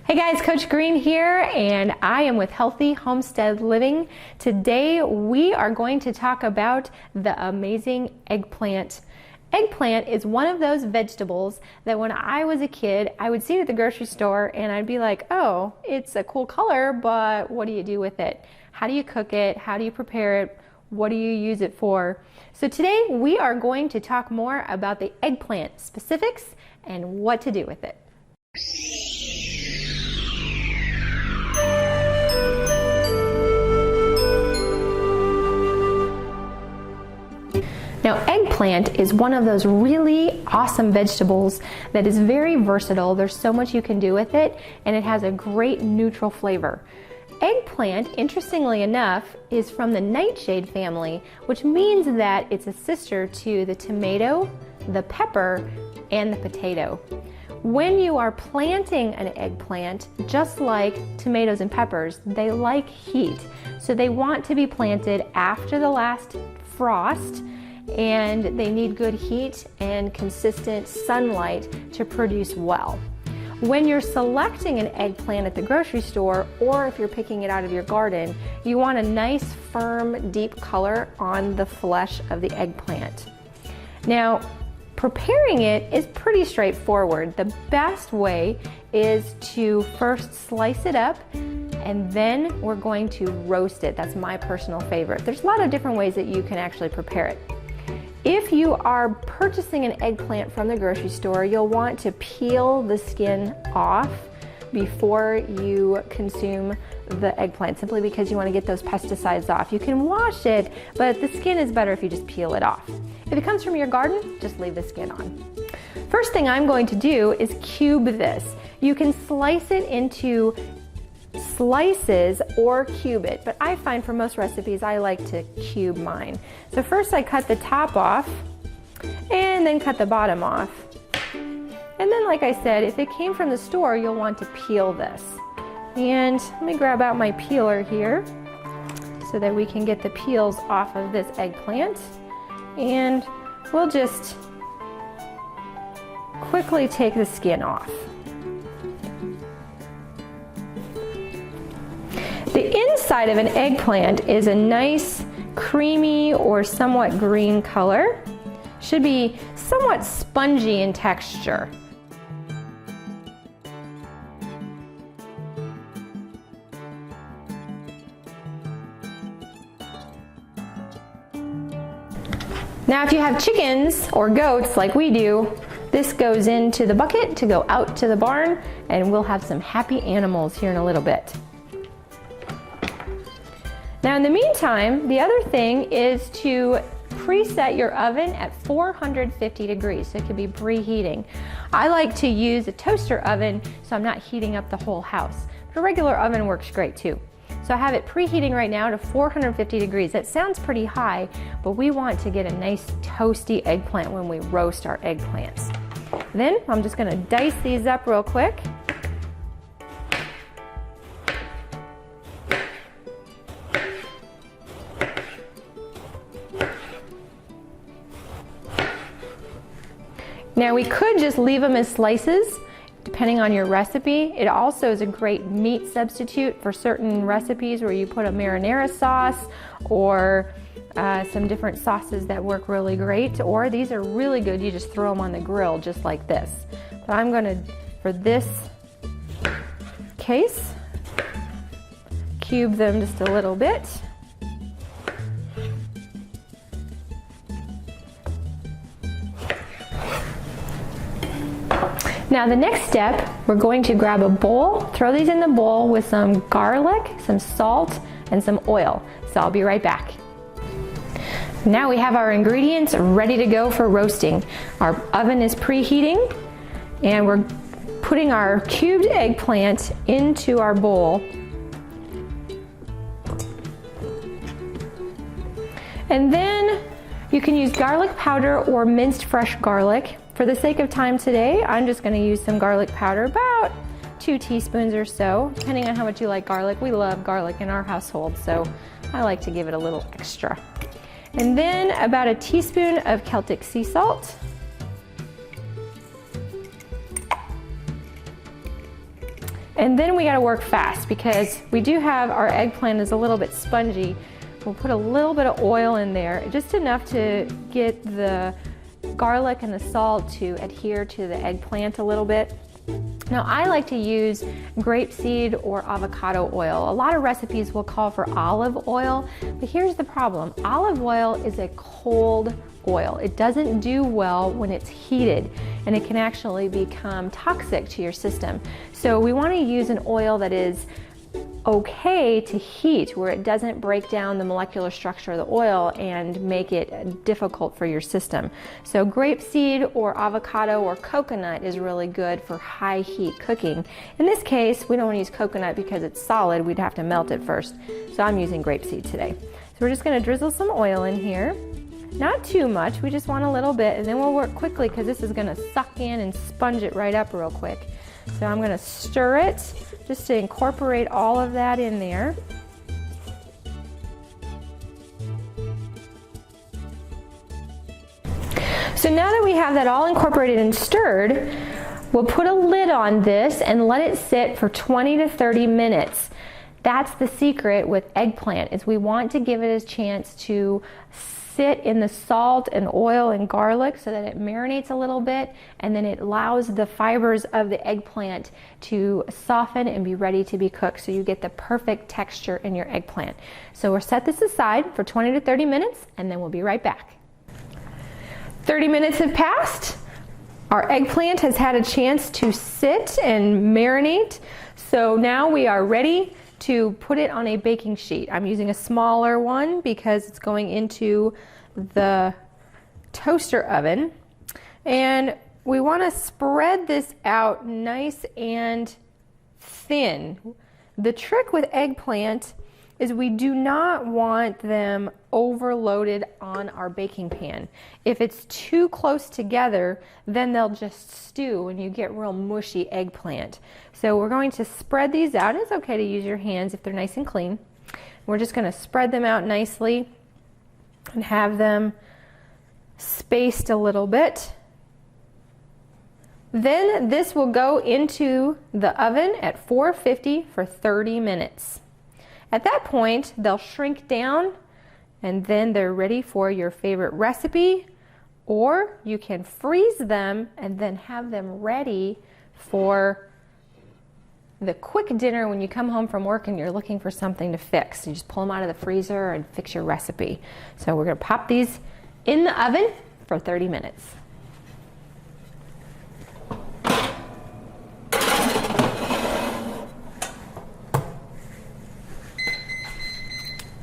Hey guys, Coach Green here, and I am with Healthy Homestead Living. Today we are going to talk about the amazing eggplant. Eggplant is one of those vegetables that when I was a kid, I would see it at the grocery store and I'd be like, oh, it's a cool color, but what do you do with it? How do you cook it? How do you prepare it? What do you use it for? So today we are going to talk more about the eggplant specifics and what to do with it. Now, eggplant is one of those really awesome vegetables that is very versatile. There's so much you can do with it, and it has a great neutral flavor. Eggplant, interestingly enough, is from the nightshade family, which means that it's a sister to the tomato, the pepper, and the potato. When you are planting an eggplant, just like tomatoes and peppers, they like heat. So they want to be planted after the last frost, and they need good heat and consistent sunlight to produce well. When you're selecting an eggplant at the grocery store, or if you're picking it out of your garden, you want a nice, firm, deep color on the flesh of the eggplant. Now, preparing it is pretty straightforward. The best way is to first slice it up, and then we're going to roast it. That's my personal favorite. There's a lot of different ways that you can actually prepare it. If you are purchasing an eggplant from the grocery store, you'll want to peel the skin off before you consume the eggplant, simply because you want to get those pesticides off. You can wash it, but the skin is better if you just peel it off. If it comes from your garden, just leave the skin on. First thing I'm going to do is cube this. You can slice it into slices or cube it, but I find for most recipes I like to cube mine. So first I cut the top off and then cut the bottom off. And then, like I said, if it came from the store, you'll want to peel this. And let me grab out my peeler here so that we can get the peels off of this eggplant. And we'll just quickly take the skin off. The inside of an eggplant is a nice creamy or somewhat green color. Should be somewhat spongy in texture. Now, if you have chickens or goats like we do, this goes into the bucket to go out to the barn, and we'll have some happy animals here in a little bit. Now, in the meantime, the other thing is to preset your oven at 450 degrees, so it could be preheating. I like to use a toaster oven so I'm not heating up the whole house, but a regular oven works great too. So I have it preheating right now to 450 degrees. That sounds pretty high, but we want to get a nice toasty eggplant when we roast our eggplants. Then I'm just going to dice these up real quick. Now, we could just leave them as slices, depending on your recipe. It also is a great meat substitute for certain recipes where you put a marinara sauce or some different sauces that work really great. Or these are really good, you just throw them on the grill just like this. But I'm going to, for this case, cube them just a little bit. Now, the next step, we're going to grab a bowl, throw these in the bowl with some garlic, some salt, and some oil. So I'll be right back. Now we have our ingredients ready to go for roasting. Our oven is preheating, and we're putting our cubed eggplant into our bowl. And then you can use garlic powder or minced fresh garlic. For the sake of time today, I'm just going to use some garlic powder, about 2 teaspoons or so, depending on how much you like garlic. We love garlic in our household, so I like to give it a little extra. And then about a teaspoon of Celtic sea salt. And then we got to work fast because we do have our eggplant is a little bit spongy. We'll put a little bit of oil in there, just enough to get the garlic and the salt to adhere to the eggplant a little bit. Now I like to use grapeseed or avocado oil. A lot of recipes will call for olive oil, but here's the problem. Olive oil is a cold oil. It doesn't do well when it's heated, and it can actually become toxic to your system. So we want to use an oil that is okay to heat, where it doesn't break down the molecular structure of the oil and make it difficult for your system. So grapeseed or avocado or coconut is really good for high heat cooking. In this case, we don't want to use coconut because it's solid. We'd have to melt it first. So I'm using grapeseed today. So we're just going to drizzle some oil in here. Not too much, we just want a little bit, and then we'll work quickly because this is going to suck in and sponge it right up real quick. So I'm going to stir it just to incorporate all of that in there. So now that we have that all incorporated and stirred, we'll put a lid on this and let it sit for 20 to 30 minutes. That's the secret with eggplant, is we want to give it a chance to sit in the salt and oil and garlic so that it marinates a little bit, and then it allows the fibers of the eggplant to soften and be ready to be cooked, so you get the perfect texture in your eggplant. So we'll set this aside for 20 to 30 minutes and then we'll be right back. 30 minutes have passed. Our eggplant has had a chance to sit and marinate, so now we are ready to put it on a baking sheet. I'm using a smaller one because it's going into the toaster oven. And we want to spread this out nice and thin. The trick with eggplant is we do not want them overloaded on our baking pan. If it's too close together, then they'll just stew and you get real mushy eggplant. So we're going to spread these out. It's okay to use your hands if they're nice and clean. We're just going to spread them out nicely and have them spaced a little bit. Then this will go into the oven at 450 for 30 minutes. At that point, they'll shrink down and then they're ready for your favorite recipe, or you can freeze them and then have them ready for the quick dinner when you come home from work and you're looking for something to fix. You just pull them out of the freezer and fix your recipe. So we're going to pop these in the oven for 30 minutes.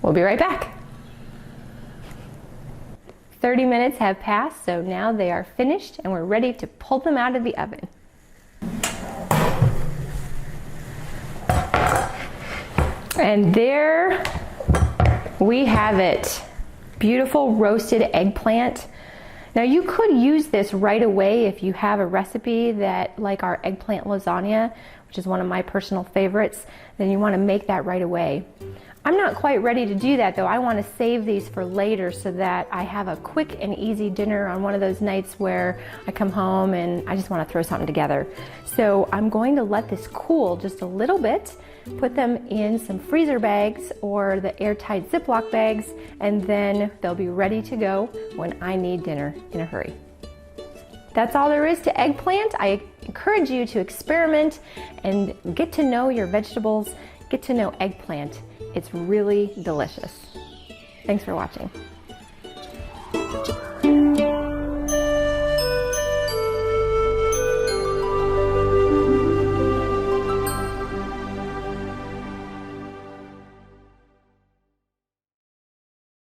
We'll be right back. 30 minutes have passed, so now they are finished and we're ready to pull them out of the oven. And there we have it. Beautiful roasted eggplant. Now you could use this right away if you have a recipe that, like our eggplant lasagna, which is one of my personal favorites, then you want to make that right away. I'm not quite ready to do that though. I want to save these for later so that I have a quick and easy dinner on one of those nights where I come home and I just want to throw something together. So I'm going to let this cool just a little bit, put them in some freezer bags or the airtight Ziploc bags, and then they'll be ready to go when I need dinner in a hurry. That's all there is to eggplant. I encourage you to experiment and get to know your vegetables, get to know eggplant. It's really delicious. Thanks for watching.